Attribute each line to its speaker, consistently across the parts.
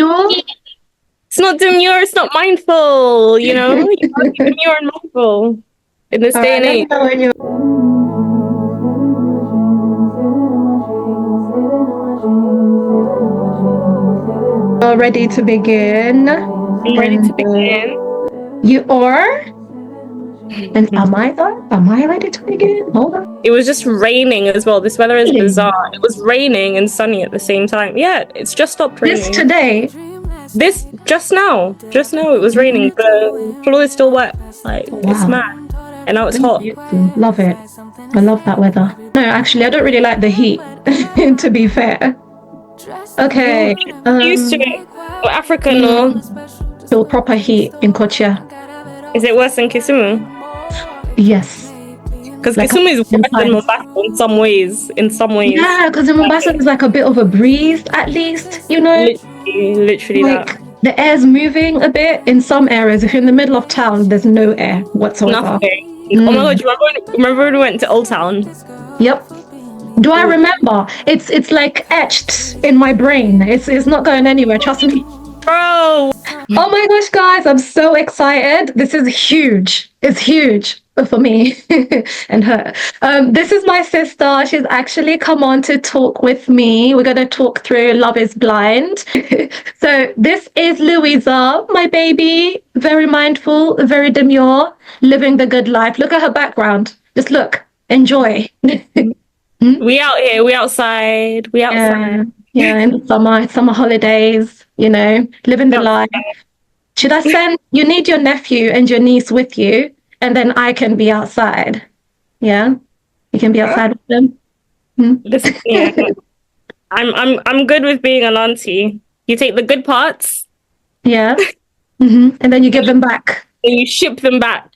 Speaker 1: demure?
Speaker 2: It's not demure, it's not mindful, you know? You gotta be demure and mindful in this
Speaker 1: All
Speaker 2: day
Speaker 1: right,
Speaker 2: and
Speaker 1: let me
Speaker 2: age.
Speaker 1: know when you're ready to begin.
Speaker 2: I'm ready to begin.
Speaker 1: You are? And am I though? Am I ready to begin? Hold on.
Speaker 2: It was just raining as well. This weather is
Speaker 1: Really?
Speaker 2: bizarre. It was raining and sunny at the same time. Yeah, it's just stopped
Speaker 1: This
Speaker 2: raining.
Speaker 1: today?
Speaker 2: This just now it was raining. The floor is still wet. Like it's
Speaker 1: Wow.
Speaker 2: mad. And now it's hot.
Speaker 1: Beautiful. Love it. I love that weather. No, actually, I don't really like the heat, to be fair. Okay.
Speaker 2: Used to it. We're African, no?
Speaker 1: Feel proper heat in Kochia.
Speaker 2: Is it worse than Kisumu?
Speaker 1: Yes.
Speaker 2: Because
Speaker 1: Like,
Speaker 2: Kisumu is worse
Speaker 1: inside.
Speaker 2: than Mombasa in some ways.
Speaker 1: Yeah, because in Mombasa there's like a bit of a breeze, at least, you know?
Speaker 2: Literally
Speaker 1: Like,
Speaker 2: that.
Speaker 1: the air's moving a bit in some areas. If you're in the middle of town, there's no air whatsoever.
Speaker 2: Nothing. Oh my god, remember when we went to Old Town?
Speaker 1: Yep. Do I remember? It's like etched in my brain. It's not going anywhere, trust me.
Speaker 2: Bro!
Speaker 1: Oh my gosh, guys, I'm so excited. This is huge. It's huge for me and her. This is my sister. She's actually come on to talk with me. We're going to talk through Love is Blind. So this is Louisa, my baby. Very mindful, very demure, living the good life. Look at her background. Just look. Enjoy.
Speaker 2: We out here. We outside. We outside.
Speaker 1: Yeah, in the summer holidays, you know, living the life. Should I send, you need your nephew and your niece with you, and then I can be outside. Yeah? You can be outside with them.
Speaker 2: Yeah. I'm good with being an auntie. You take the good parts.
Speaker 1: Yeah. And then you give them back.
Speaker 2: And you ship them back.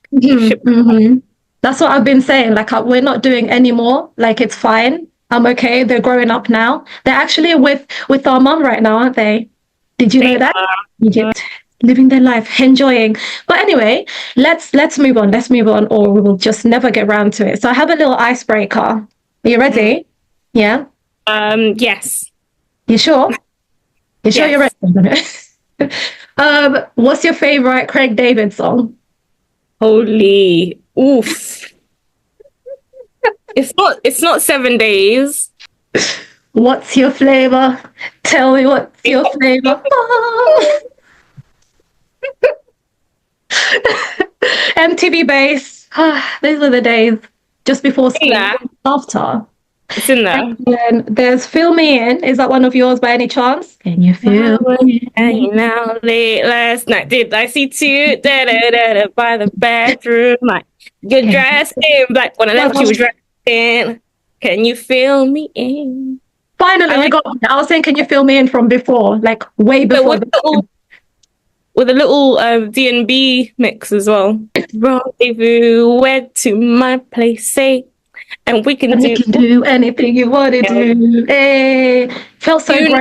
Speaker 1: That's what I've been saying. Like, we're not doing any more. Like, it's fine. I'm okay. They're growing up now. They're actually with our mum right now, aren't they? Did you know that? Egypt, living their life, enjoying. But anyway, let's move on. Let's move on, or we will just never get round to it. So I have a little icebreaker. Are you ready? Yeah.
Speaker 2: Yes.
Speaker 1: You sure? You sure you're ready? What's your favorite Craig David song?
Speaker 2: Holy oof. It's not 7 days.
Speaker 1: What's your flavor? Tell me what's your flavor. MTV Base. These were the days just before school. After.
Speaker 2: It's in there.
Speaker 1: And then there's Fill Me In. Is that one of yours by any chance? Can you feel me?
Speaker 2: Hanging out late last night. Did I see you by the bathroom? Like you're dressed in black. When I left, you was dressed in. Can you feel me in?
Speaker 1: Finally, we got it. I was saying, can you fill me in from before? Like way before.
Speaker 2: With a little D&B mix as well. Rendezvous, wed to my place, say. And we can
Speaker 1: do anything you want to do. Hey, felt so great.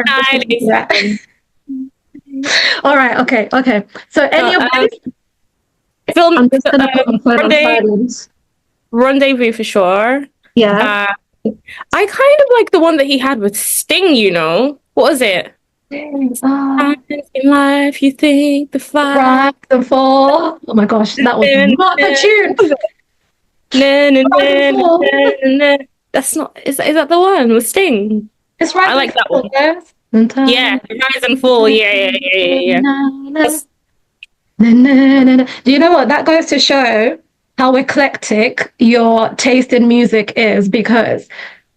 Speaker 1: All right, okay. So anyway,
Speaker 2: I'm just gonna put Rendezvous for sure.
Speaker 1: Yeah.
Speaker 2: I kind of like the one that he had with Sting. You know, what was it? In life, you think the fire,
Speaker 1: the fall. Oh my gosh, that was not the tune.
Speaker 2: That's not. Is that the one with Sting?
Speaker 1: It's right.
Speaker 2: I like that one. Yeah, Rise and Fall. Yeah.
Speaker 1: Do you know what? That goes to show how eclectic your taste in music is, because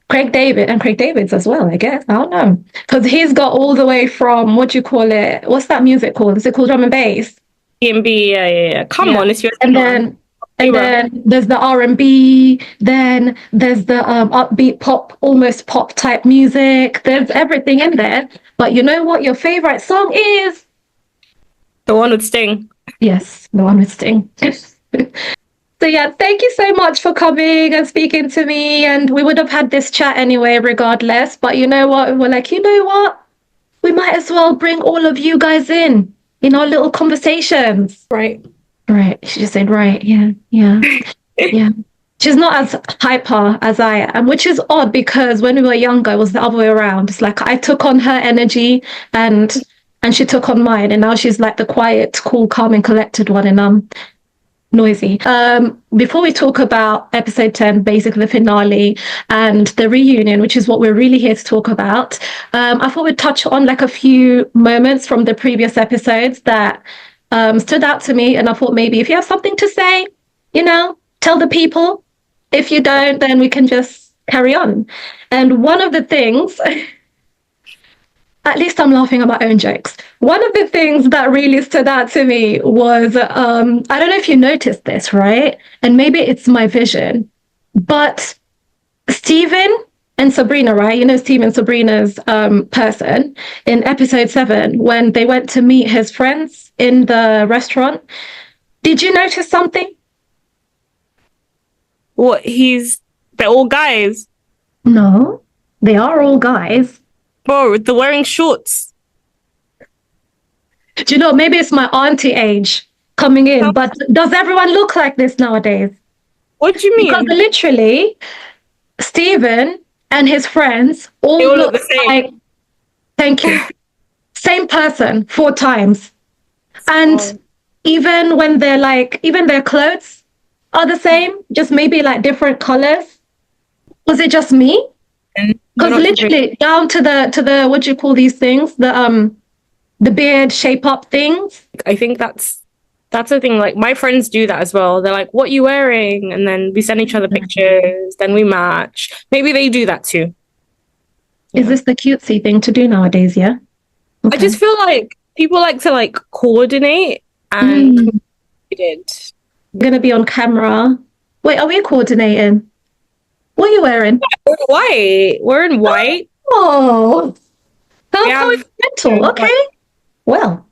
Speaker 1: Craig David's as well, I guess. I don't know. Because he's got all the way from, what do you call it? What's that music called? Is it called drum and bass?
Speaker 2: D&B, yeah. Come on, it's your
Speaker 1: And then there's the R&B, then there's the upbeat pop, almost pop type music. There's everything in there. But you know what your favorite song is?
Speaker 2: The one with Sting.
Speaker 1: Yes, the one with Sting. So yeah, thank you so much for coming and speaking to me. And we would have had this chat anyway, regardless. But you know what? We're like, you know what? We might as well bring all of you guys in our little conversations.
Speaker 2: Right.
Speaker 1: She just said, right. Yeah. She's not as hyper as I am, which is odd because when we were younger, it was the other way around. It's like I took on her energy and and she took on mine, and now she's like the quiet, cool, calm, and collected one, and I'm noisy. Before we talk about episode 10, basically the finale and the reunion, which is what we're really here to talk about, I thought we'd touch on like a few moments from the previous episodes that stood out to me. And I thought maybe if you have something to say, tell the people. If you don't, then we can just carry on. And one of the things, at least I'm laughing at my own jokes. One of the things that really stood out to me was, I don't know if you noticed this, right? And maybe it's my vision, but Steven and Sabrina, right? You know, Steven and Sabrina's person in episode 7, when they went to meet his friends in the restaurant. Did you notice something?
Speaker 2: What, they're all guys?
Speaker 1: No, they are all guys.
Speaker 2: Bro, they're wearing shorts.
Speaker 1: Do you know, maybe it's my auntie age coming in, but does everyone look like this nowadays?
Speaker 2: What do you mean?
Speaker 1: Because literally, Steven and his friends all look
Speaker 2: the same.
Speaker 1: like, thank you, same person 4 times. And even when they're like, even their clothes are the same, just maybe like different colors. Was it just me? Because literally down to the what do you call these things? The beard shape up things.
Speaker 2: I think that's the thing. Like, my friends do that as well. They're like, "What are you wearing?" And then we send each other pictures. Then we match. Maybe they do that too.
Speaker 1: Is this the cutesy thing to do nowadays? Yeah.
Speaker 2: Okay. I just feel like people like to like coordinate and coordinated.
Speaker 1: I'm gonna be on camera. Wait, are we coordinating? What are you wearing?
Speaker 2: We're white. We're in white.
Speaker 1: Oh, how coincidental. Okay. Well,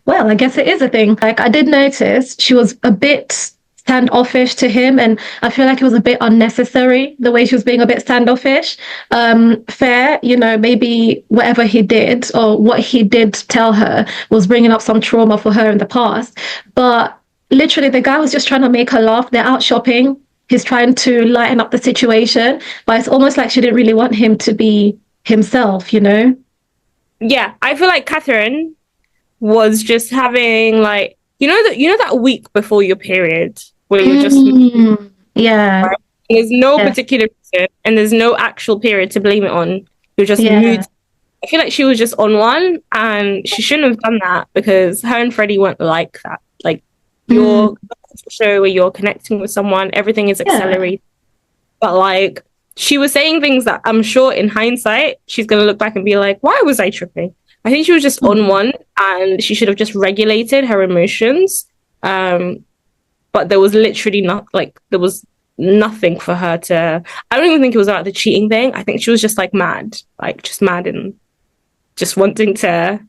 Speaker 1: well, I guess it is a thing. Like, I did notice she was a bit standoffish to him, and I feel like it was a bit unnecessary, the way she was being a bit standoffish. Fair, maybe whatever he did or what he did tell her was bringing up some trauma for her in the past. But literally, the guy was just trying to make her laugh. They're out shopping. He's trying to lighten up the situation, but it's almost like she didn't really want him to be himself, Yeah,
Speaker 2: I feel like Catherine was just having like, that week before your period where you're just
Speaker 1: yeah.
Speaker 2: Right? There's no particular reason and there's no actual period to blame it on. You're just mood. I feel like she was just on one, and she shouldn't have done that, because her and Freddie weren't like that. Like, you're show where you're connecting with someone, everything is accelerated. But like, she was saying things that I'm sure in hindsight she's gonna look back and be like, why was I tripping? I think she was just on one, and she should have just regulated her emotions. But there was literally there was nothing for her to. I don't even think it was about the cheating thing. I think she was just like mad, and just wanting to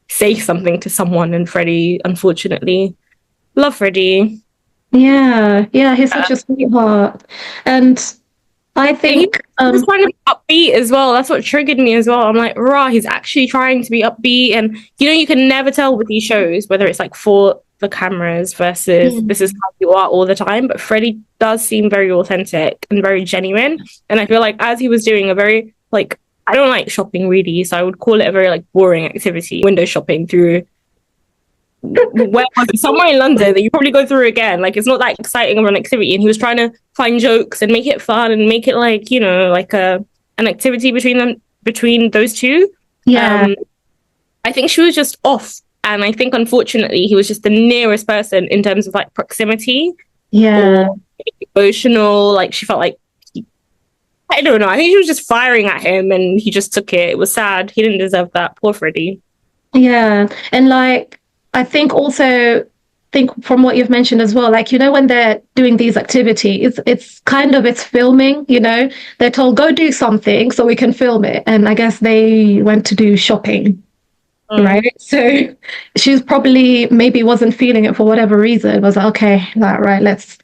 Speaker 2: say something to someone. And Freddie, unfortunately, love Freddie.
Speaker 1: Yeah, he's such a sweetheart, and I think
Speaker 2: he was trying to be upbeat as well. That's what triggered me as well. I'm like, rah, he's actually trying to be upbeat, and you can never tell with these shows whether it's like for the cameras versus this is how you are all the time. But Freddie does seem very authentic and very genuine, and I feel like as he was doing a very like, I don't like shopping really, so I would call it a very like boring activity, window shopping through. Where was it? Somewhere in London that you probably go through again. Like, it's not that exciting of an activity, and he was trying to find jokes and make it fun and make it like, like an activity between those two. I think she was just off, and I think unfortunately he was just the nearest person in terms of like proximity, or emotional. Like, she felt like I don't know, I think she was just firing at him, and he just took it. It was sad. He didn't deserve that. Poor Freddie.
Speaker 1: And like, I think from what you've mentioned as well, like, when they're doing these activities, it's filming, they're told, go do something so we can film it. And I guess they went to do shopping, right? So she's probably maybe wasn't feeling it for whatever reason. Was like, okay, right, let's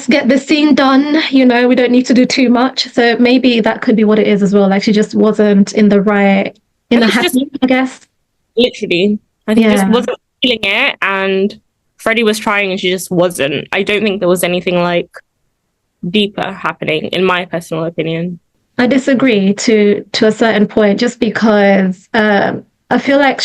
Speaker 1: get this scene done. We don't need to do too much. So maybe that could be what it is as well. Like, she just wasn't in the happy, I guess.
Speaker 2: Literally. I think she just wasn't feeling it, and Freddie was trying and she just wasn't. I don't think there was anything like deeper happening, in my personal opinion.
Speaker 1: I disagree to a certain point, just because I feel like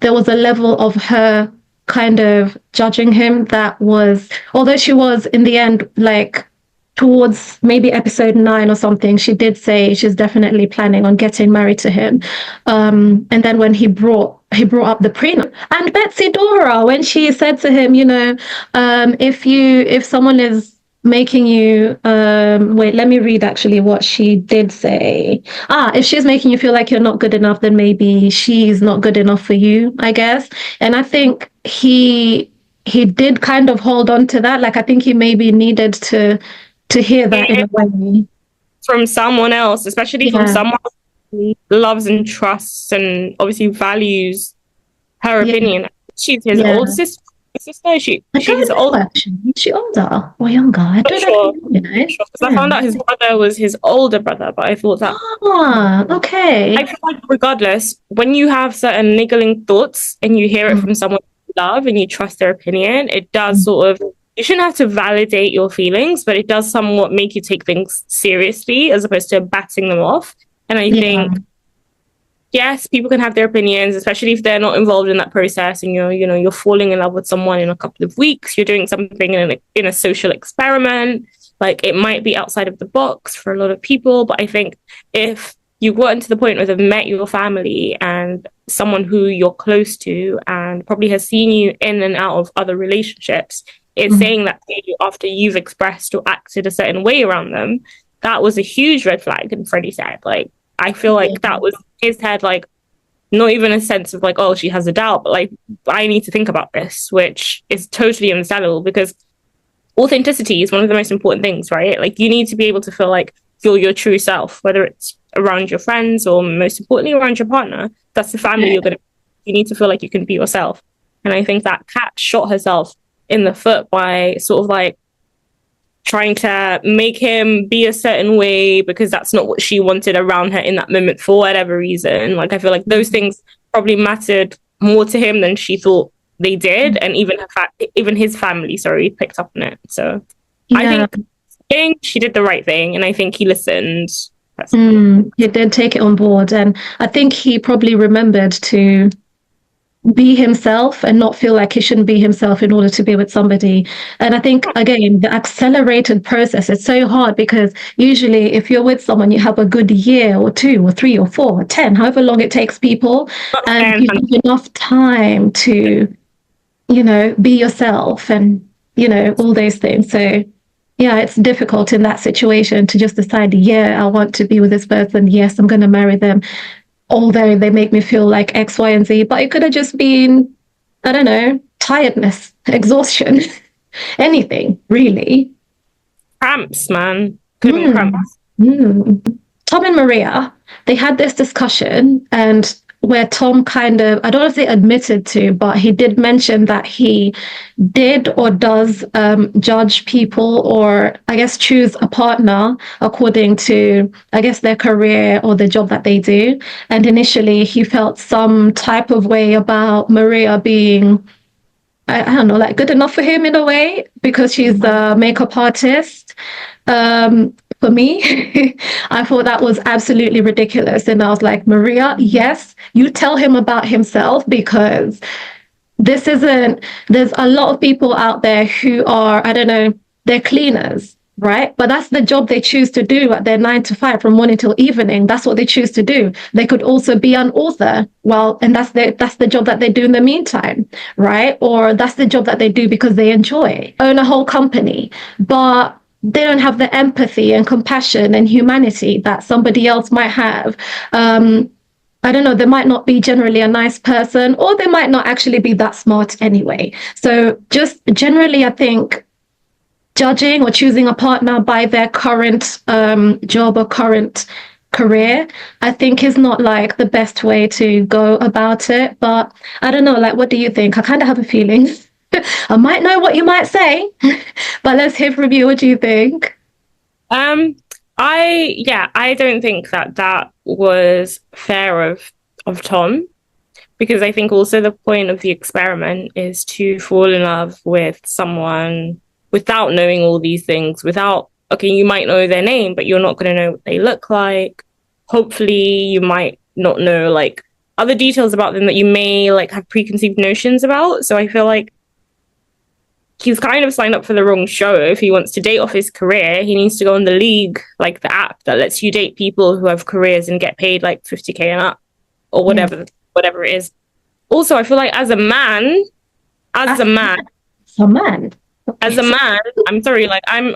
Speaker 1: there was a level of her kind of judging him that was, although she was in the end, like towards maybe episode 9 or something, she did say she's definitely planning on getting married to him. And then when he brought up the prenup, and Betsy Dora, when she said to him, if someone is making you wait, let me read actually what she did say. If she's making you feel like you're not good enough, then maybe she's not good enough for you, I guess. And I think he did kind of hold on to that. Like, I think he maybe needed to hear that in a way.
Speaker 2: From someone else, especially from
Speaker 1: Yeah.
Speaker 2: someone who loves and trusts and obviously values her
Speaker 1: Yeah.
Speaker 2: opinion. She's his
Speaker 1: Yeah.
Speaker 2: older sister.
Speaker 1: I
Speaker 2: She's
Speaker 1: don't
Speaker 2: old.
Speaker 1: know actually. Is she older or younger? I
Speaker 2: Not
Speaker 1: don't
Speaker 2: sure.
Speaker 1: actually know.
Speaker 2: Because I
Speaker 1: Yeah.
Speaker 2: found out his brother was his older brother, but I thought that I
Speaker 1: Okay.
Speaker 2: feel like regardless, when you have certain niggling thoughts and you hear it
Speaker 1: Mm,
Speaker 2: from someone you love and you trust their opinion, it does sort of, you shouldn't have to validate your feelings, but it does somewhat make you take things seriously as opposed to batting them off. And I
Speaker 1: yeah.
Speaker 2: think, yes, people can have their opinions, especially if they're not involved in that process and you're falling in love with someone in a couple of weeks, you're doing something in a social experiment. Like, it might be outside of the box for a lot of people, but I think if you've gotten to the point where they've met your family and someone who you're close to and probably has seen you in and out of other relationships is
Speaker 1: Mm,
Speaker 2: saying that to you after you've expressed or acted a certain way around them, that was a huge red flag. And Freddie said, like, I feel
Speaker 1: yeah.
Speaker 2: like that was his head, like, not even a sense of like, oh, she has a doubt, but like, I need to think about this, which is totally understandable because authenticity is one of the most important things, right? Like, you need to be able to feel like you're your true self, whether it's around your friends or most importantly around your partner. That's the family
Speaker 1: Yeah.
Speaker 2: you need to feel like you can be yourself. And I think that Kat shot herself in the foot by sort of like trying to make him be a certain way because that's not what she wanted around her in that moment for whatever reason. Like, I feel like those things probably mattered more to him than she thought they did, and even his family, sorry, picked up on it. So I
Speaker 1: Yeah.
Speaker 2: think she did the right thing, and I think he listened.
Speaker 1: He did take it on board. And I think he probably remembered to be himself and not feel like he shouldn't be himself in order to be with somebody. And I think, again, the accelerated process is so hard because usually if you're with someone, you have a good year or 2 or 3 or 4 or 10, however long it takes people, and
Speaker 2: And
Speaker 1: you have enough time to, be yourself and, all those things. So, yeah, it's difficult in that situation to just decide, yeah, I want to be with this person. Yes, I'm going to marry them, although they make me feel like X, Y, and Z. But it could have just been, I don't know, tiredness, exhaustion, anything, really.
Speaker 2: cramps, man. Could have been
Speaker 1: Mm.
Speaker 2: cramps.
Speaker 1: Mm. Tom and Maria, they had this discussion, and where Tom kind of, I don't know if they admitted to, but he did mention that he did or does judge people, or I guess choose a partner according to, I guess, their career or the job that they do. And initially he felt some type of way about Maria being, I don't know, like good enough for him in a way because she's a makeup artist. For me, I thought that was absolutely ridiculous. And I was like, Maria, yes, you tell him about himself because this isn't, there's a lot of people out there who are, I don't know, they're cleaners, right? But that's the job they choose to do at their 9 to 5 from morning till evening. That's what they choose to do. They could also be an author. Well, and that's the job that they do in the meantime, right? Or that's the job that they do because they enjoy, own a whole company. But they don't have the empathy and compassion and humanity that somebody else might have. I don't know, they might not be generally a nice person, or they might not actually be that smart anyway. So, just generally, I think judging or choosing a partner by their current job or current career, I think is not like the best way to go about it. But I don't know, like, what do you think? I kind of have a feeling. I might know what you might say, but let's hear from you. What do you think?
Speaker 2: I don't think that was fair of Tom, because I think also the point of the experiment is to fall in love with someone without knowing all these things, without, okay, you might know their name, but you're not going to know what they look like. Hopefully, you might not know like other details about them that you may like have preconceived notions about. So I feel like he's kind of signed up for the wrong show. If he wants to date off his career, he needs to go on the League, like the app that lets you date people who have careers and get paid like 50K and up or whatever it is. Also, I feel like as a man, I'm sorry, like I'm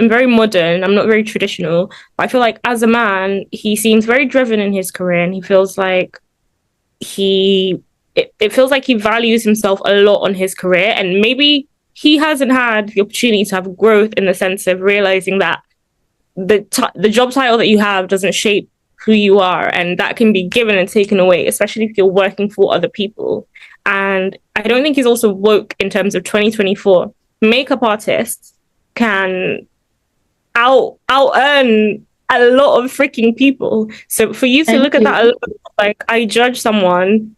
Speaker 2: very modern. I'm not very traditional. But I feel like as a man, he seems very driven in his career, and he feels like it feels like he values himself a lot on his career, and maybe he hasn't had the opportunity to have growth in the sense of realizing that the job title that you have doesn't shape who you are, and that can be given and taken away, especially if you're working for other people. And I don't think he's also woke in terms of 2024. Makeup artists can out earn a lot of freaking people. So for you to look at that, like I judge someone,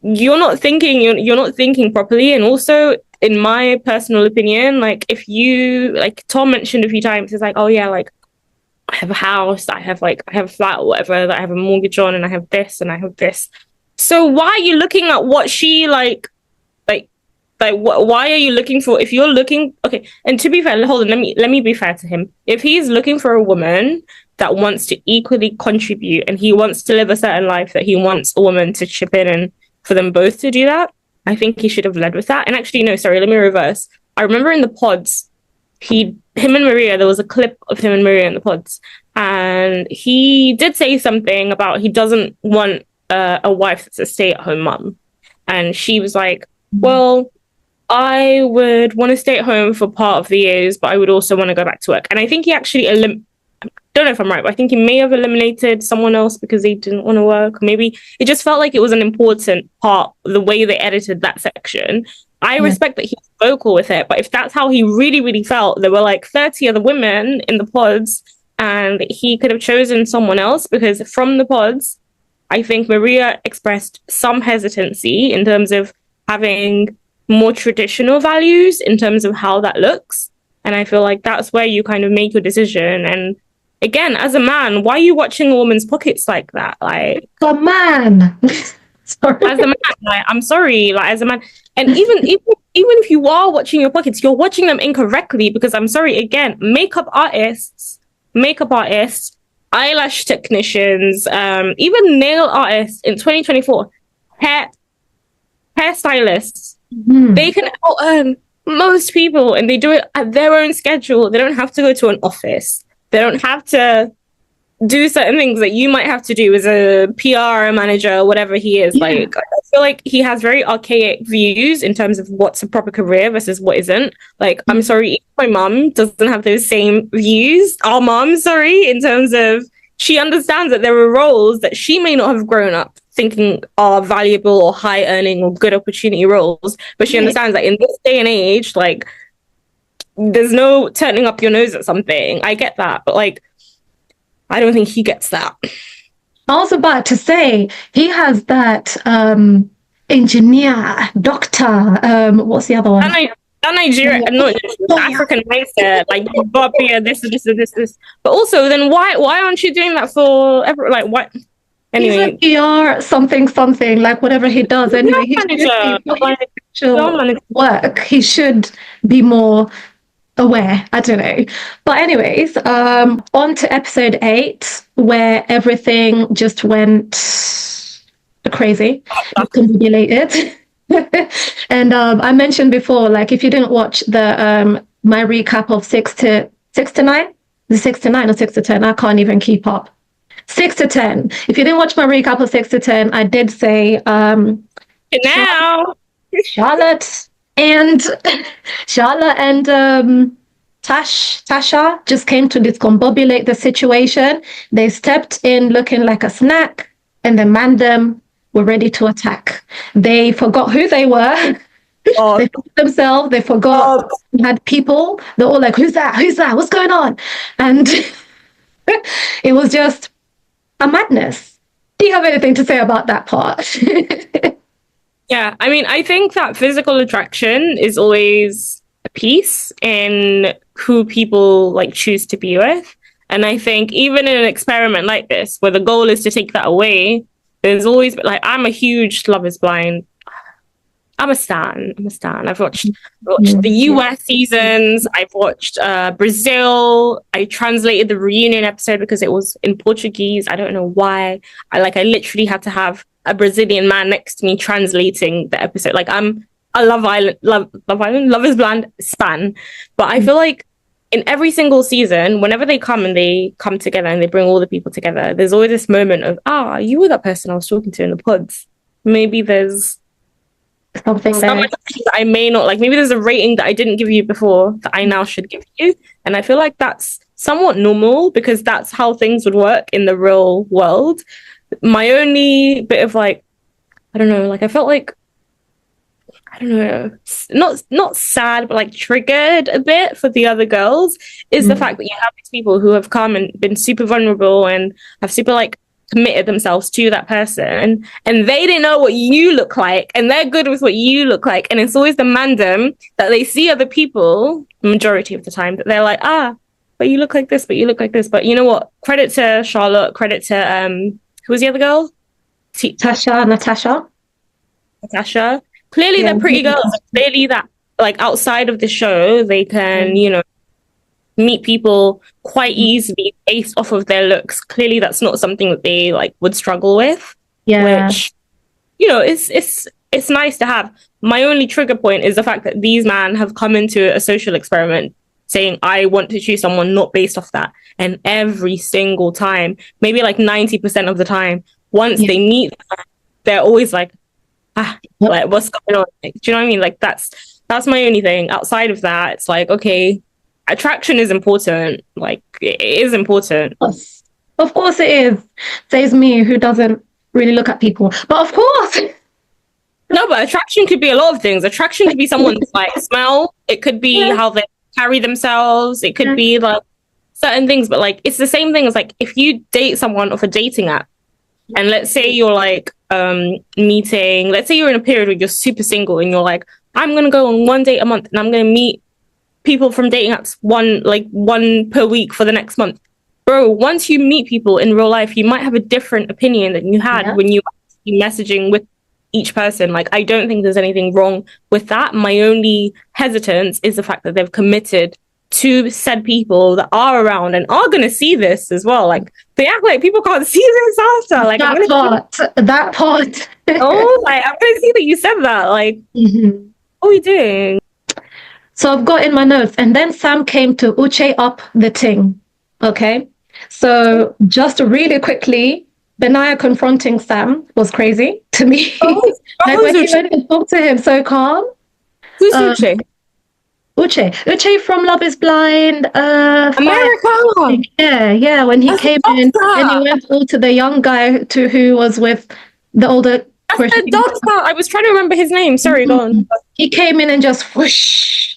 Speaker 2: you're not thinking properly. And also, in my personal opinion, like if you, like Tom mentioned a few times, it's like, oh yeah, like I have a house, I have a flat or whatever that I have a mortgage on, and I have this and I have this. So why are you looking at what she why are you looking for, if you're looking, okay, and to be fair, hold on, let me be fair to him. If he's looking for a woman that wants to equally contribute and he wants to live a certain life that he wants a woman to chip in and for them both to do that, I think he should have led with that. And actually, no, sorry, let me reverse. I remember in the pods, him and Maria, there was a clip of him and Maria in the pods, and he did say something about he doesn't want a wife that's a stay-at-home mum. And she was like, well, I would want to stay at home for part of the years, but I would also want to go back to work. And I think he actually don't know if I'm right, but I think he may have eliminated someone else because they didn't want to work. Maybe it just felt like it was an important part, the way they edited that section. I respect that he's vocal with it, but if that's how he really, really felt, there were like 30 other women in the pods and he could have chosen someone else, because from the pods, I think Maria expressed some hesitancy in terms of having more traditional values in terms of how that looks. And I feel like that's where you kind of make your decision. And again, as a man, why are you watching a woman's pockets like that? Like,
Speaker 1: a man. Sorry.
Speaker 2: As a man, like, I'm sorry, like as a man, and even if you are watching your pockets, you're watching them incorrectly, because I'm sorry, again, makeup artists, eyelash technicians, even nail artists in 2024, hairstylists, they can out earn most people, and they do it at their own schedule. They don't have to go to an office. They don't have to do certain things that you might have to do as a PR manager or whatever he is. Like, I feel like he has very archaic views in terms of what's a proper career versus what isn't. Like, I'm sorry, my mum doesn't have those same views. Our mum, sorry, in terms of she understands that there are roles that she may not have grown up thinking are valuable or high earning or good opportunity roles, but she understands that in this day and age, like, there's no turning up your nose at something. I get that, but like, I don't think he gets that.
Speaker 1: I was about to say, he has that engineer, doctor, what's the other one?
Speaker 2: Nigeria, not African mindset, like you've got to be a this. But also, then why aren't you doing that for like what? Anyway,
Speaker 1: he's a PR something, like whatever he does. Anyway, work. He should be more aware. I don't know. But anyways, on to episode 8, where everything just went crazy, discombobulated. And I mentioned before, like, if you didn't watch the my recap of 6 to 9, the 6 to 9 or 6 to 10, I can't even keep up. 6 to 10. If you didn't watch my recap of 6 to 10, I did say Charlotte and Tasha just came to discombobulate the situation. They stepped in looking like a snack, and the Mandem were ready to attack. They forgot who they were. They forgot themselves. They forgot we had people. They're all like, who's that? What's going on? And it was just a madness. Do you have anything to say about that part?
Speaker 2: Yeah, I mean, I think that physical attraction is always a piece in who people like choose to be with. And I think even in an experiment like this, where the goal is to take that away, there's always like I'm a huge Love Is Blind. I'm a stan. I've watched the US seasons. I've watched Brazil. I translated the reunion episode because it was in Portuguese. I don't know why. I literally had to have a Brazilian man next to me translating the episode. Like I'm a Love Is Blind stan. But I feel like in every single season, whenever they come together and they bring all the people together, there's always this moment of, you were that person I was talking to in the pods. Maybe there's
Speaker 1: something there.
Speaker 2: I may not like. Maybe there's a rating that I didn't give you before that I now should give you. And I feel like that's somewhat normal because that's how things would work in the real world. My only bit of like, I don't know, like I felt like, I don't know, not sad, but like triggered a bit for the other girls is the fact that you have these people who have come and been super vulnerable and have super like committed themselves to that person and they didn't know what you look like and they're good with what you look like. And it's always the mandem that they see other people, majority of the time, that they're like, but you look like this, but you look like this. But you know what? Credit to Charlotte, credit to, who was the other girl?
Speaker 1: Natasha.
Speaker 2: Clearly they're pretty girls. Clearly that like outside of the show, they can, you know, meet people quite easily based off of their looks. Clearly that's not something that they like would struggle with. Which, you know, it's nice to have. My only trigger point is the fact that these men have come into a social experiment saying, I want to choose someone not based off that. And every single time, maybe like 90% of the time, once they meet, they're always like, like what's going on? Like, do you know what I mean? Like that's my only thing. Outside of that, it's like, okay, attraction is important. Like it is important.
Speaker 1: Of course it is. Says me who doesn't really look at people. But of course.
Speaker 2: No, but attraction could be a lot of things. Attraction could be someone's like smell. It could be how they carry themselves. It could be like certain things. But like it's the same thing as like if you date someone off a dating app and let's say you're like meeting, let's say you're in a period where you're super single and you're like, I'm gonna go on one date a month and I'm gonna meet people from dating apps one per week for the next month. Bro, once you meet people in real life, you might have a different opinion than you had when you were messaging with each person. Like, I don't think there's anything wrong with that. My only hesitance is the fact that they've committed to said people that are around and are going to see this as well. Like, they act like people can't see this after. Like,
Speaker 1: that part.
Speaker 2: Oh, like, I'm going to see that you said that. Like, what are we doing?
Speaker 1: So I've got in my notes, and then Sam came to Uche up the ting. Okay. So just really quickly, Benaya confronting Sam was crazy to me. Like when he went and talked to him so calm.
Speaker 2: Who's Uche?
Speaker 1: Uche from Love Is Blind.
Speaker 2: America.
Speaker 1: Yeah. When he came in and he went all to the young guy who was with the older.
Speaker 2: That's the doctor. I was trying to remember his name. Sorry, go on.
Speaker 1: He came in and just whoosh.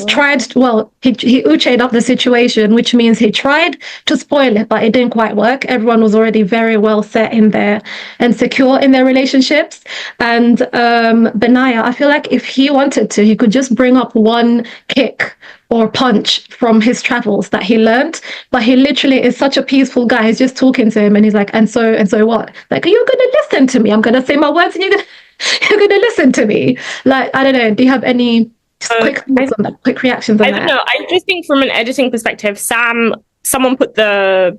Speaker 1: Tried, he Ucha'd up the situation, which means he tried to spoil it, but it didn't quite work. Everyone was already very well set in there and secure in their relationships. And Benaya, I feel like if he wanted to, he could just bring up one kick or punch from his travels that he learned. But he literally is such a peaceful guy. He's just talking to him and he's like, and so what? Like, you're going to listen to me. I'm going to say my words and you're going to listen to me. Like, I don't know. Do you have any quick reactions on that?
Speaker 2: I don't know. I just think from an editing perspective, someone put the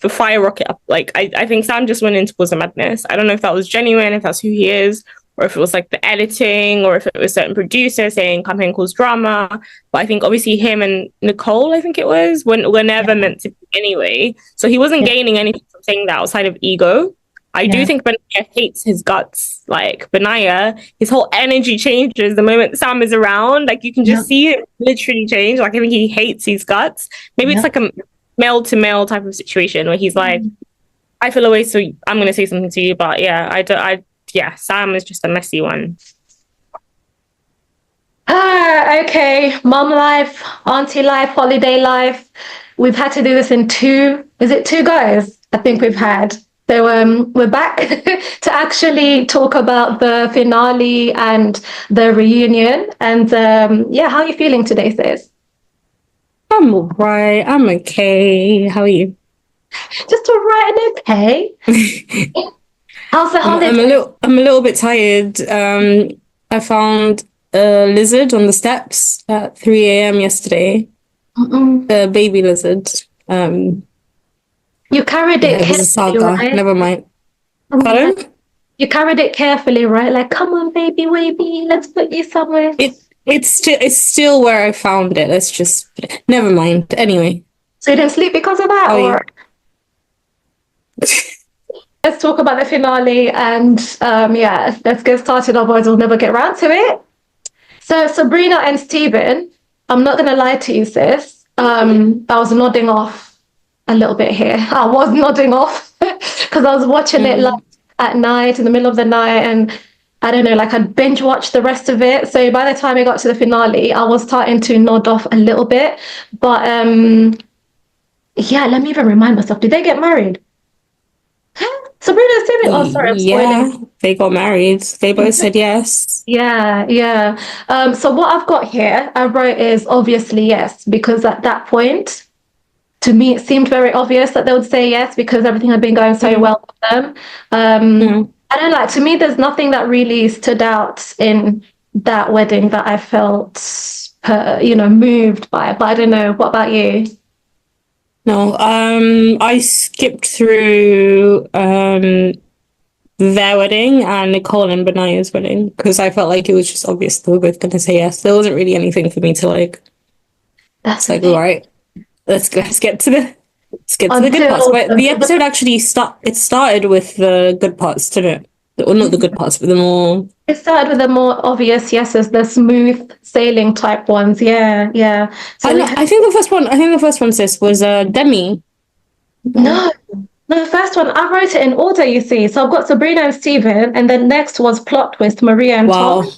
Speaker 2: fire rocket up. Like I think Sam just went into was a madness. I don't know if that was genuine, if that's who he is, or if it was like the editing, or if it was certain producers saying campaign cause drama. But I think obviously him and Nicole, I think it was, were never meant to be anyway. So he wasn't gaining anything from saying that outside of ego. I do think Benaya hates his guts. Like, Benaya, his whole energy changes the moment Sam is around. Like, you can just see it literally change. Like, I think he hates his guts. Maybe it's like a male-to-male type of situation where he's like, I feel away, so I'm going to say something to you. But yeah, Sam is just a messy one.
Speaker 1: Okay. Mom life, auntie life, holiday life. We've had to do this in two guys? I think we've had. So we're back to actually talk about the finale and the reunion. And how are you feeling today, sis?
Speaker 2: I'm all right. I'm okay. How are you?
Speaker 1: Just all right and okay. How's the holiday?
Speaker 2: I'm a little bit tired. I found a lizard on the steps at 3 a.m. yesterday.
Speaker 1: Mm-mm.
Speaker 2: A baby lizard.
Speaker 1: You carried
Speaker 2: Yeah,
Speaker 1: it
Speaker 2: it was a
Speaker 1: carefully,
Speaker 2: saga.
Speaker 1: right?
Speaker 2: Never mind.
Speaker 1: Mm.
Speaker 2: Pardon?
Speaker 1: You carried it carefully, right? Like, come on, baby, let's put you somewhere.
Speaker 2: It's still where I found it. Let's just never mind. Anyway,
Speaker 1: So you didn't sleep because of that,
Speaker 2: how are
Speaker 1: or
Speaker 2: you?
Speaker 1: let's talk about the finale and yeah, let's get started, otherwise we'll never get around to it. So Sabrina and Stephen, I'm not gonna lie to you, sis. I was nodding off a little bit here. I was nodding off because I was watching it like
Speaker 2: Mm,
Speaker 1: at night in the middle of the night, and I don't know, like I'd binge watched the rest of it. So by the time I got to the finale, I was starting to nod off a little bit. But yeah, let me even remind myself. Did they get married? Sabrina and Stephen. Oh, sorry, I'm
Speaker 2: yeah,
Speaker 1: spoiling.
Speaker 2: they got married. They both said yes.
Speaker 1: Yeah, yeah. So what I've got here, I wrote is obviously yes, because at that point, to me, it seemed very obvious that they would say yes because everything had been going so
Speaker 2: Mm,
Speaker 1: well for them. Um,
Speaker 2: mm.
Speaker 1: I don't like, to me, there's nothing that really stood out in that wedding that I felt, moved by. But I don't know. What about you?
Speaker 2: No, I skipped through their wedding and Nicole and Benaya's wedding because I felt like it was just obvious they were both going to say yes. There wasn't really anything for me to like.
Speaker 1: That's
Speaker 2: It's
Speaker 1: the
Speaker 2: like, all
Speaker 1: thing.
Speaker 2: right, let's get to the good parts.
Speaker 1: Until,
Speaker 2: But the episode actually started with the good parts, didn't it? Or not the good parts, but the more
Speaker 1: it started with the more obvious yeses, the smooth sailing type ones. Yeah, yeah. So we had
Speaker 2: I think the first one. I think the first one, sis, was Demi. No.
Speaker 1: no. No, the first one, I wrote it in order, you see. So I've got Sabrina and Steven, and then next was plot twist, Maria and Tom.
Speaker 2: Wow.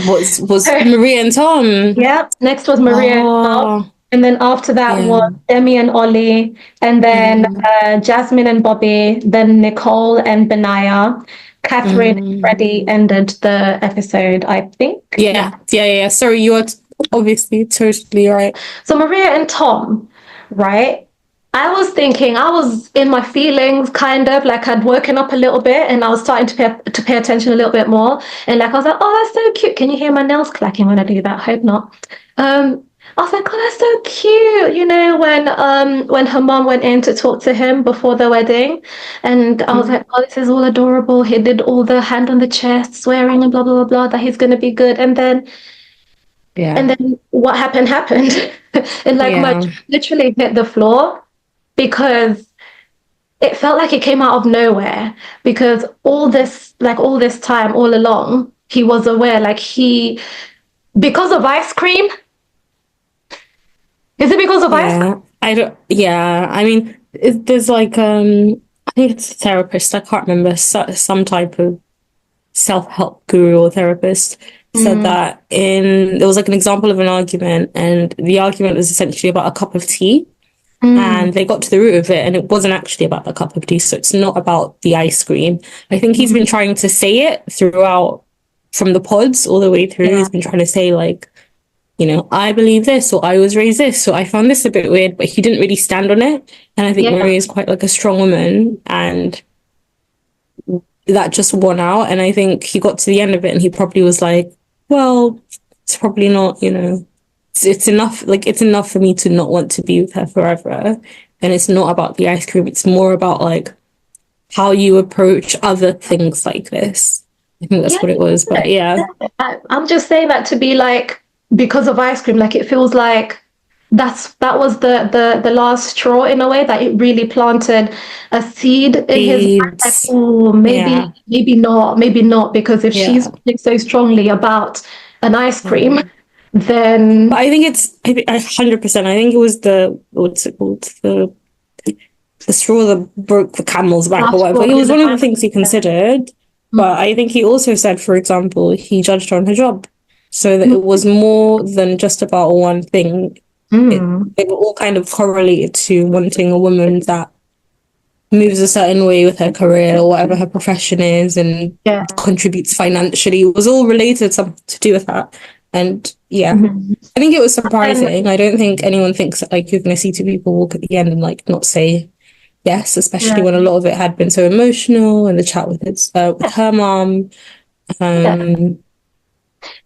Speaker 2: Was Maria and Tom?
Speaker 1: Yeah, next was Maria and Tom.
Speaker 2: Oh,
Speaker 1: And then after that
Speaker 2: yeah.
Speaker 1: was Demi and Ollie, and then
Speaker 2: Mm,
Speaker 1: Jasmine and Bobby, then Nicole and Benaya. Catherine and
Speaker 2: mm.
Speaker 1: Freddie ended the episode, I think.
Speaker 2: Yeah. Sorry, you are obviously totally right.
Speaker 1: So Maria and Tom, right? I was thinking, I was in my feelings, kind of like I'd woken up a little bit, and I was starting to pay attention a little bit more. And like I was like, oh, that's so cute. Can you hear my nails clacking when I do that? Hope not. I was like, oh, that's so cute. When her mom went in to talk to him before the wedding, and I was
Speaker 2: Mm,
Speaker 1: like, oh, this is all adorable. He did all the hand on the chest, swearing and blah blah blah blah that he's gonna be good, and then
Speaker 2: yeah,
Speaker 1: what happened. And like my
Speaker 2: yeah,
Speaker 1: jaw literally hit the floor because it felt like it came out of nowhere, because all this time, all along, he was aware, like he because of ice cream. Is it because of ice cream?
Speaker 2: yeah. I don't. Yeah, I mean, there's like I think it's a therapist. I can't remember. Some type of self-help guru or therapist said
Speaker 1: Mm,
Speaker 2: that in there was like an example of an argument, and the argument was essentially about a cup of tea,
Speaker 1: mm,
Speaker 2: and they got to the root of it, and it wasn't actually about the cup of tea, so it's not about the ice cream. I think he's been
Speaker 1: mm,
Speaker 2: trying to say it throughout, from the pods all the way through.
Speaker 1: yeah,
Speaker 2: He's been trying to say like, I believe this, or I was raised this, so I found this a bit weird, but he didn't really stand on it. And I think
Speaker 1: yeah,
Speaker 2: Maria is quite like a strong woman, and that just won out. And I think he got to the end of it and he probably was like, well, it's probably not, it's enough. Like, it's enough for me to not want to be with her forever. And it's not about the ice cream. It's more about like how you approach other things like this. I think that's
Speaker 1: yeah.
Speaker 2: what it was. But yeah,
Speaker 1: I'm just saying that to be like, because of ice cream, like it feels like that was the last straw, in a way, that it really planted a seed in his mind, like,
Speaker 2: seeds.
Speaker 1: oh,
Speaker 2: Yeah.
Speaker 1: maybe not, because if she's
Speaker 2: Yeah.
Speaker 1: feeling so strongly about an ice cream,
Speaker 2: Yeah. But
Speaker 1: then
Speaker 2: I think 100%. I think it was what's it called? The straw that broke the camel's back or
Speaker 1: last
Speaker 2: whatever.
Speaker 1: straw
Speaker 2: It
Speaker 1: in
Speaker 2: was
Speaker 1: the
Speaker 2: one of the
Speaker 1: family.
Speaker 2: things he considered. But I think he also said, for example, he judged her on her job. So that it was more than just about one thing.
Speaker 1: Mm,
Speaker 2: They were all kind of correlated to wanting a woman that moves a certain way with her career or whatever her profession is and
Speaker 1: yeah,
Speaker 2: contributes financially. It was all related, something to do with that. And
Speaker 3: yeah. I think it was surprising. I don't think anyone thinks that like you're going to see two people walk at the end and like not say yes, especially when a lot of it had been so emotional and the chat with her mom.
Speaker 1: And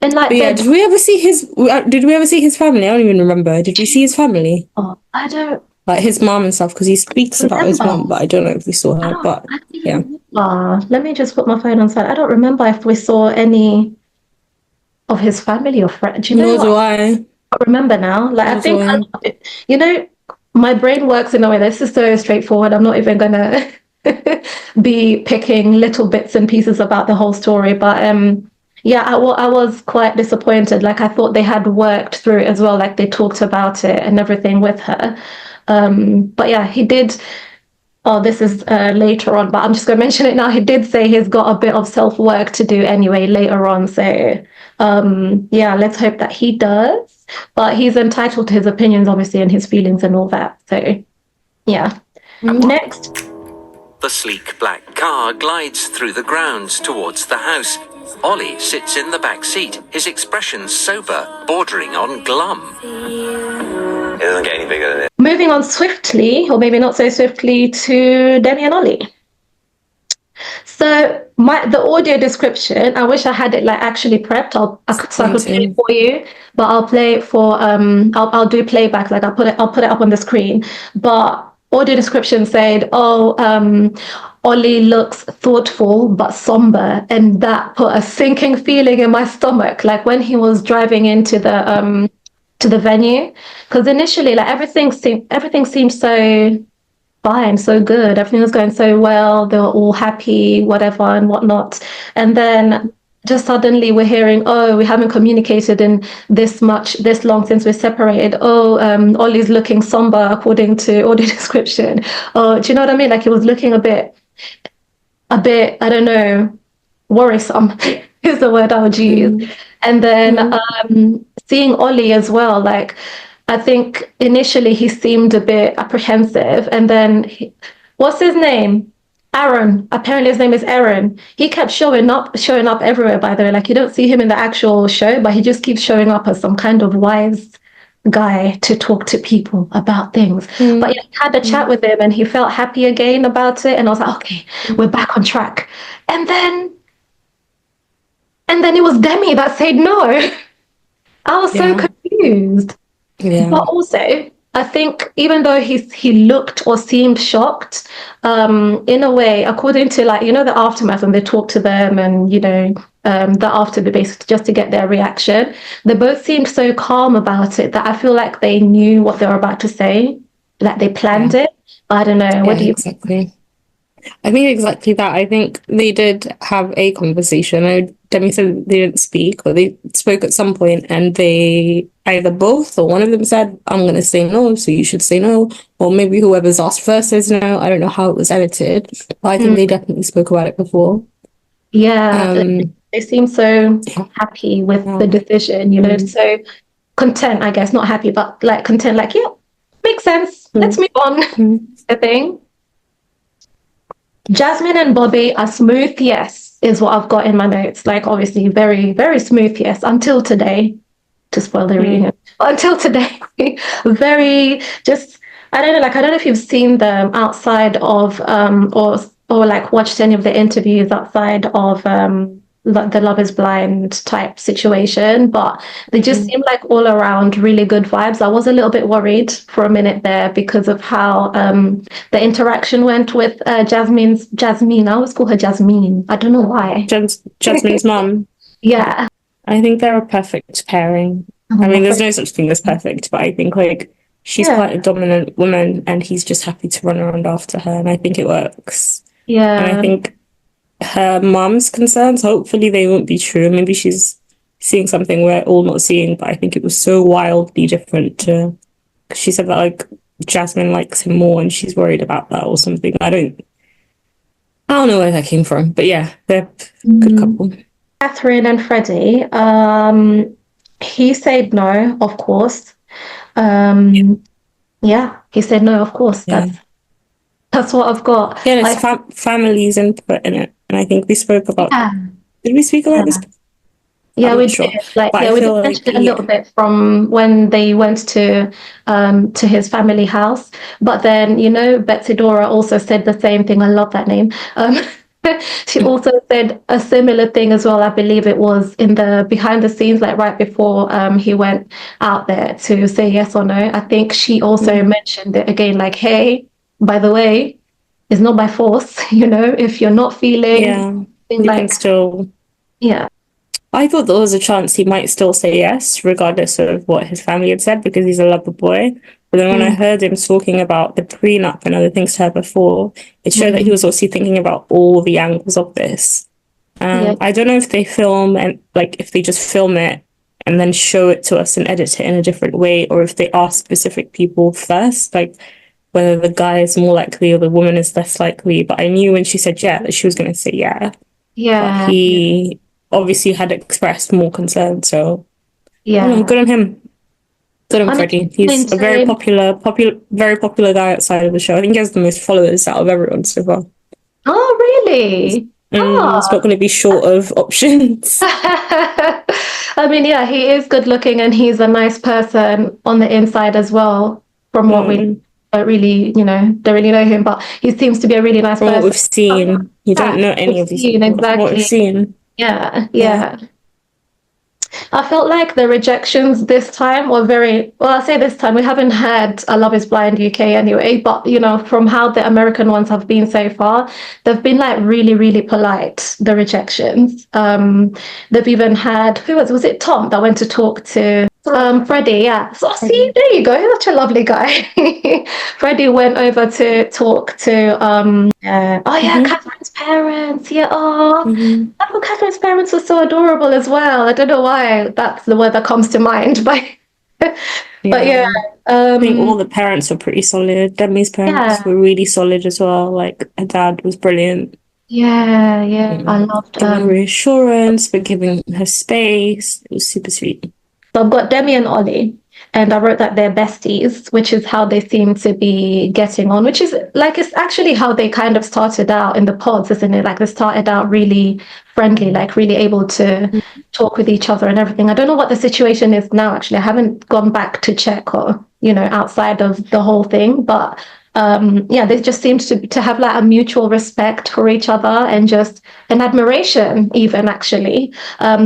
Speaker 1: like,
Speaker 3: But yeah, did we ever see his? Did we ever see his family? I don't even remember. Did we see his family?
Speaker 1: oh, I don't
Speaker 3: Like his mom and stuff, because he speaks about his
Speaker 1: remember.
Speaker 3: mom, but I don't know if we saw
Speaker 1: I
Speaker 3: her.
Speaker 1: don't.
Speaker 3: But
Speaker 1: I don't even
Speaker 3: yeah,
Speaker 1: remember. Let me just put my phone on silent. I don't remember if we saw any of his family or friends. You know
Speaker 3: nor
Speaker 1: what?
Speaker 3: do I.
Speaker 1: I remember now. Like, I
Speaker 3: Nor do
Speaker 1: think,
Speaker 3: I.
Speaker 1: you know, my brain works in a way. This is so straightforward. I'm not even gonna be picking little bits and pieces about the whole story. But yeah, I was quite disappointed. Like, I thought they had worked through it as well. Like, they talked about it and everything with her. But yeah, he did. Oh, this is later on, but I'm just going to mention it now. He did say he's got a bit of self work to do anyway later on. So, yeah, let's hope that he does. But he's entitled to his opinions, obviously, and his feelings and all that. So, yeah. Next.
Speaker 4: The sleek black car glides through the grounds towards the house. Ollie sits in the back seat, his expression sober, bordering on glum. It doesn't get any bigger than it.
Speaker 1: Moving on swiftly, or maybe not so swiftly, to Demi and Ollie. So the audio description, I wish I had it like actually prepped. So I could play it for you, but I'll play it for I'll do playback. Like I'll put it up on the screen. But audio description said, "Oh, Ollie looks thoughtful but somber," and that put a sinking feeling in my stomach. Like when he was driving into the venue, because initially like everything seemed so fine, so good. Everything was going so well. They were all happy, whatever and whatnot. And then just suddenly we're hearing, oh, we haven't communicated in this long since we're separated. Oh, Ollie's looking somber according to audio description. Oh, do you know what I mean? Like he was looking a bit, I don't know, worrisome is the word I would use. And then seeing Ollie as well, like I think initially he seemed a bit apprehensive, and then what's his name? Aaron. Apparently his name is Aaron. He kept showing up everywhere, by the way. Like you don't see him in the actual show, but he just keeps showing up as some kind of wise guy to talk to people about things. But yeah, I had a chat with him and he felt happy again about it. And I was like, okay, we're back on track. And then it was Demi that said no. I was so confused.
Speaker 3: Yeah.
Speaker 1: But also, I think even though he looked or seemed shocked, in a way, according to like, you know, the aftermath when they talked to them and, you know, the after the basically just to get their reaction, they both seemed so calm about it that I feel like they knew what they were about to say, like they planned it. I don't know. What do you
Speaker 3: exactly? I think exactly that. I think they did have a conversation. Demi said they didn't speak, but they spoke at some point, and they either both or one of them said, "I'm going to say no, so you should say no," or maybe whoever's asked first says no. I don't know how it was edited, but I think they definitely spoke about it before.
Speaker 1: Yeah, they seem so happy with the decision, you know, so content, I guess, not happy, but like content, like, yeah, makes sense. Let's move on. I think. Jasmine and Bobby are smooth, yes, is what I've got in my notes. Like, obviously, very, very smooth, yes, until today, to spoil the reunion. Until today, very just, I don't know, like, I don't know if you've seen them outside of, or like watched any of the interviews outside of the Love is Blind type situation, but they just seem like all around really good vibes. I was a little bit worried for a minute there because of how the interaction went with Jasmine. I always call her Jasmine. I don't know why.
Speaker 3: Jasmine's mom.
Speaker 1: Yeah.
Speaker 3: I think they're a perfect pairing. I mean, there's no such thing as perfect, but I think like she's quite a dominant woman and he's just happy to run around after her, and I think it works.
Speaker 1: Yeah.
Speaker 3: And I think her mom's concerns, hopefully they won't be true. Maybe she's seeing something we're all not seeing, but I think it was so wildly different to, she said that like Jasmine likes him more and she's worried about that or something. I don't know where that came from, but yeah, they're a good couple.
Speaker 1: Catherine and Freddie, he said no, of course. Yeah, he said no, of course. That's what I've got.
Speaker 3: Yeah, there's family's input in it. And I think we spoke about... Did we speak about this?
Speaker 1: Yeah,
Speaker 3: I'm
Speaker 1: we
Speaker 3: not
Speaker 1: did.
Speaker 3: sure.
Speaker 1: Like,
Speaker 3: But
Speaker 1: yeah,
Speaker 3: I
Speaker 1: we did
Speaker 3: feel like,
Speaker 1: mention a little bit from when they went to his family house. But then, you know, Betsy Dora also said the same thing. I love that name. She also said a similar thing as well. I believe it was in the behind the scenes, like right before he went out there to say yes or no. I think she also mentioned it again, like, hey, by the way, it's not by force, you know, if you're not feeling
Speaker 3: yeah, you can
Speaker 1: like,
Speaker 3: still.
Speaker 1: yeah,
Speaker 3: I thought there was a chance he might still say yes, regardless of what his family had said, because he's a lover boy. But then when I heard him talking about the prenup and other things to her before, it showed that he was also thinking about all the angles of this.
Speaker 1: yeah,
Speaker 3: I don't know if they film and like if they just film it and then show it to us and edit it in a different way, or if they ask specific people first, like whether the guy is more likely or the woman is less likely. But I knew when she said yeah that she was going to say yeah. But
Speaker 1: yeah,
Speaker 3: he obviously had expressed more concern. So I don't know,
Speaker 1: yeah.
Speaker 3: good on him. Good on
Speaker 1: I
Speaker 3: Freddie.
Speaker 1: mean,
Speaker 3: He's a very
Speaker 1: same.
Speaker 3: very popular guy outside of the show. I think he has the most followers out of everyone so far.
Speaker 1: Oh, really?
Speaker 3: It's not going to be short of options.
Speaker 1: I mean, yeah, he is good looking and he's a nice person on the inside as well, from what we don't really, you know, don't really know him, but he seems to be a really nice
Speaker 3: From what
Speaker 1: person.
Speaker 3: we've seen, you don't
Speaker 1: Yeah,
Speaker 3: know any
Speaker 1: we've
Speaker 3: of these
Speaker 1: seen
Speaker 3: people. From what we've
Speaker 1: exactly.
Speaker 3: seen,
Speaker 1: Yeah,
Speaker 3: yeah.
Speaker 1: yeah. I felt like the rejections this time were very well. I say this time we haven't had a Love Is Blind UK anyway, but you know, from how the American ones have been so far, they've been like really, really polite. The rejections. They've even had was it Tom that went to talk to Freddie? Yeah. So see, there you go. He's such a lovely guy. Freddie went over to talk to oh yeah, Catherine's parents. Yeah. Oh. I thought Catherine's parents were so adorable as well. I don't know why that's the word that comes to mind, but yeah,
Speaker 3: I think all the parents were pretty solid. Demi's parents
Speaker 1: yeah,
Speaker 3: were really solid as well. Like her dad was brilliant,
Speaker 1: yeah, yeah. I loved
Speaker 3: giving her reassurance, but giving her space. It was super sweet.
Speaker 1: So I've got Demi and Ollie, and I wrote that they're besties, which is how they seem to be getting on, which is like it's actually how they kind of started out in the pods, isn't it? Like they started out really friendly, like really able to talk with each other and everything. I don't know what the situation is now, actually. I haven't gone back to check or, you know, outside of the whole thing, but yeah, they just seemed to have like a mutual respect for each other and just an admiration, even actually,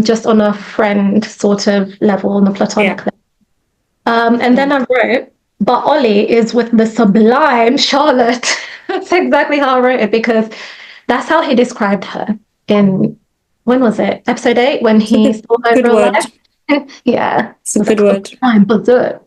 Speaker 1: just on a friend sort of level, on a platonic level. And then I wrote, but Ollie is with the sublime Charlotte. That's exactly how I wrote it because that's how he described her in, when was it? Episode 8, when he saw her in
Speaker 3: Good
Speaker 1: real
Speaker 3: word.
Speaker 1: life. Yeah.
Speaker 3: It's a good word.
Speaker 1: Sublime, berserk.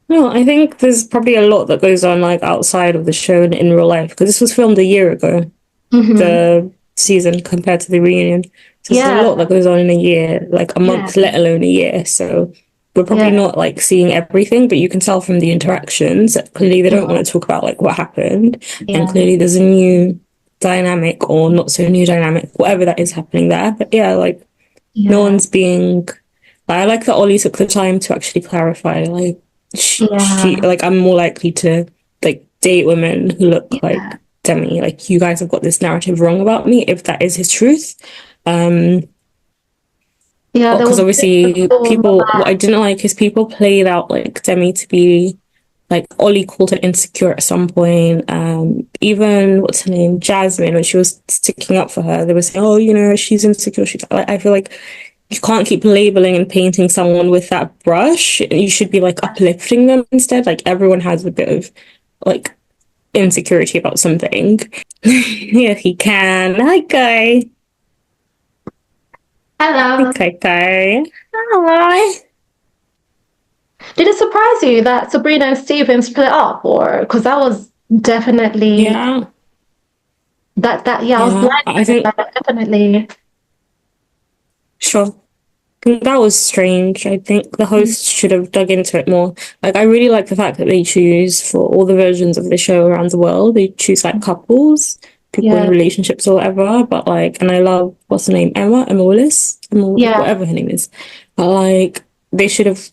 Speaker 3: No, I think there's probably a lot that goes on like outside of the show and in real life because this was filmed a year ago, the season compared to the reunion. So there's a lot that goes on in a year, like a month, let alone a year. So we're probably not like seeing everything, but you can tell from the interactions that clearly they don't want to talk about like what happened, and clearly there's a new dynamic or not so new dynamic, whatever that is happening there. But yeah, like no one's being. I like that Ollie took the time to actually clarify, like she like I'm more likely to like date women who look like Demi. Like you guys have got this narrative wrong about me, if that is his truth.
Speaker 1: Yeah,
Speaker 3: because obviously people, what I didn't like is people played out like Demi to be like Ollie called her insecure at some point. Even what's her name, Jasmine, when she was sticking up for her, they were saying, "Oh, you know, she's insecure." She's like, I feel like you can't keep labeling and painting someone with that brush. You should be like uplifting them instead. Like everyone has a bit of like insecurity about something. Yeah, he can. Hi, Guy.
Speaker 1: Hello.
Speaker 3: Okay, Guy. Hello.
Speaker 1: Did it surprise you that Sabrina and Steven split up, or because that was definitely
Speaker 3: Yeah.
Speaker 1: I was glad
Speaker 3: I think
Speaker 1: that definitely.
Speaker 3: sure. That was strange. I think the hosts should have dug into it more. Like, I really like the fact that they choose for all the versions of the show around the world, they choose like couples, people in relationships or whatever. But like, and I love what's her name, Emma Willis, whatever her name is. But like, they should have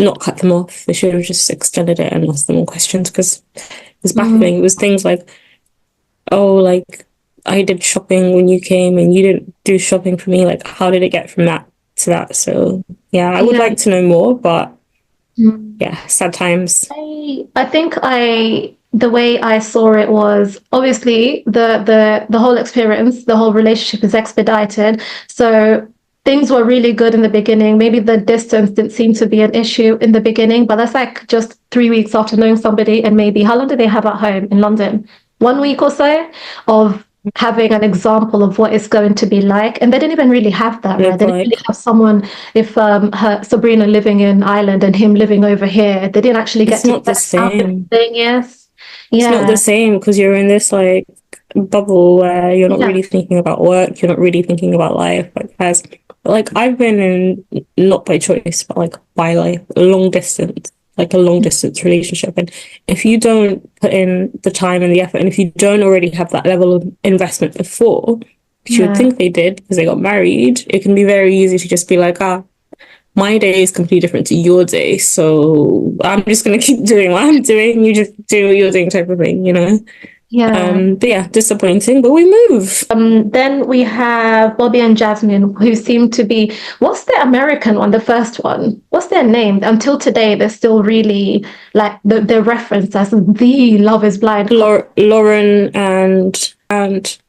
Speaker 3: not cut them off. They should have just extended it and asked them more questions because it was baffling. It was things like, oh, like I did shopping when you came and you didn't do shopping for me. Like, how did it get from that to that. So yeah, I would like to know more, but yeah, sad times.
Speaker 1: I think the way I saw it was obviously the whole experience, the whole relationship is expedited. So things were really good in the beginning. Maybe the distance didn't seem to be an issue in the beginning, but that's like just 3 weeks after knowing somebody, and maybe how long did they have at home in London? 1 week or so of having an example of what it's going to be like. And they didn't even really have that, right? They didn't really have someone, if her Sabrina living in Ireland and him living over here, they didn't actually get
Speaker 3: It's
Speaker 1: to
Speaker 3: not the same.
Speaker 1: Yes.
Speaker 3: It's not the same because you're in this like bubble where you're not really thinking about work, you're not really thinking about life. Like I've been in, not by choice, but like by like a long distance relationship. And if you don't put in the time and the effort, and if you don't already have that level of investment before, which you would think they did because they got married, it can be very easy to just be like, my day is completely different to your day, so I'm just gonna keep doing what I'm doing. You just do what you're doing, type of thing, you know. But yeah, disappointing, but we move.
Speaker 1: Then we have Bobby and Jasmine, who seem to be, what's the American one, the first one? What's their name? Until today, they're still really like the reference as the Love is Blind.
Speaker 3: Lauren and can't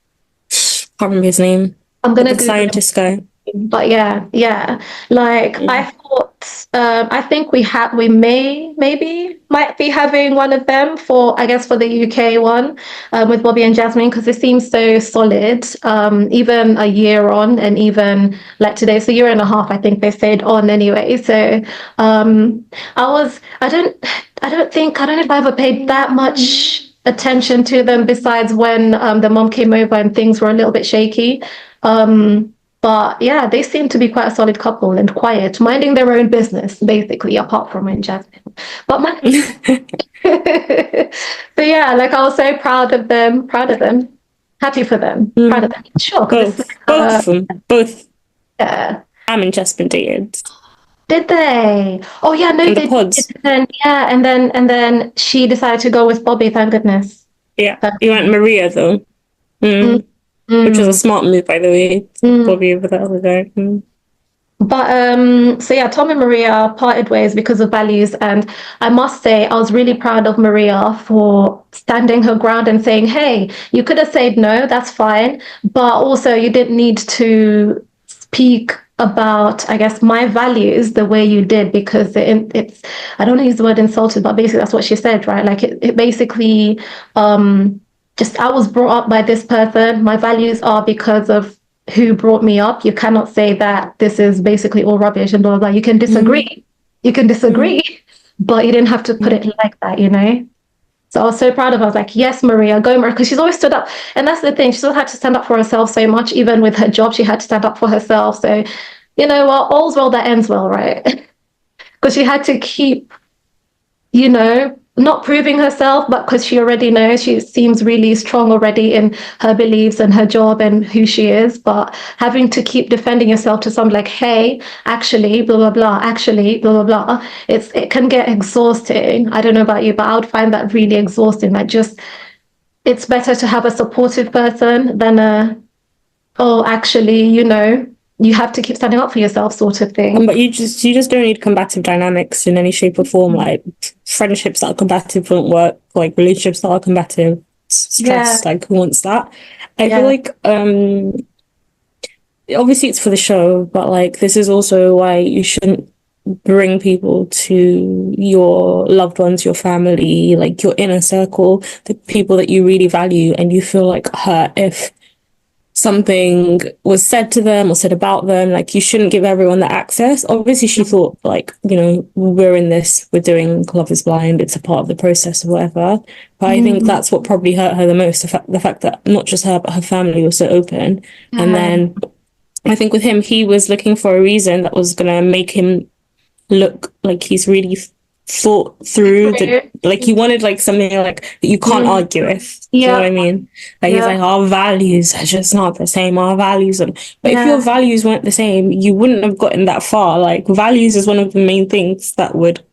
Speaker 3: remember his name.
Speaker 1: I'm gonna
Speaker 3: the scientist guy.
Speaker 1: But yeah. Like I thought, I think we might be having one of them for, I guess, for the UK one, with Bobby and Jasmine, because it seems so solid. Even a year on, and even like today, it's a year and a half. I think they stayed on anyway. So, I don't know if I ever paid that much attention to them besides when the mom came over and things were a little bit shaky. But yeah, they seem to be quite a solid couple and quiet, minding their own business, basically, apart from in Jasmine. But but yeah, like I was so proud of them, happy for them, proud of them. Sure,
Speaker 3: both.
Speaker 1: Yeah.
Speaker 3: Am and Jasmine dated.
Speaker 1: Did they? Oh yeah, no, they did. And then she decided to go with Bobby. Thank goodness.
Speaker 3: Yeah, you went Maria though. Which was a smart move, by the way. Bobby over that other guy.
Speaker 1: But so yeah, Tom and Maria parted ways because of values, and I must say I was really proud of Maria for standing her ground and saying, "Hey, you could have said no, that's fine, but also you didn't need to speak about, I guess, my values the way you did, because it's I don't want to use the word insulted, but basically that's what she said, right? Like it basically just, I was brought up by this person. My values are because of who brought me up. You cannot say that this is basically all rubbish and blah, blah, blah. You can disagree. But you didn't have to put it like that, you know? So I was so proud of her. I was like, yes, Maria, go, Maria, because she's always stood up. And that's the thing. She's always had to stand up for herself so much. Even with her job, she had to stand up for herself. So, you know what? All's well that ends well, right? Because she had to keep, you know, not proving herself, but because she already knows, she seems really strong already in her beliefs and her job and who she is, but having to keep defending yourself to something like, hey, actually, blah, blah, blah, actually, blah, blah, blah. It can get exhausting. I don't know about you, but I would find that really exhausting. Like, just, it's better to have a supportive person than actually, you know, you have to keep standing up for yourself sort of thing.
Speaker 3: But you just don't need combative dynamics in any shape or form. Like friendships that are combative won't work. Like relationships that are combative, stress, like who wants that? I feel like obviously it's for the show, but like this is also why you shouldn't bring people to your loved ones, your family, like your inner circle, the people that you really value, and you feel like hurt if something was said to them or said about them. Like you shouldn't give everyone that access. Obviously she thought like, you know, we're doing Love is Blind, it's a part of the process or whatever, but I think that's what probably hurt her the most, the fact that not just her but her family was so open. And then I think with him, he was looking for a reason that was gonna make him look like he's really thought through like he wanted like something like that you can't argue with. Do you know what I mean? Like he's like, our values are just not the same, our values but if your values weren't the same, you wouldn't have gotten that far. Like values is one of the main things that would,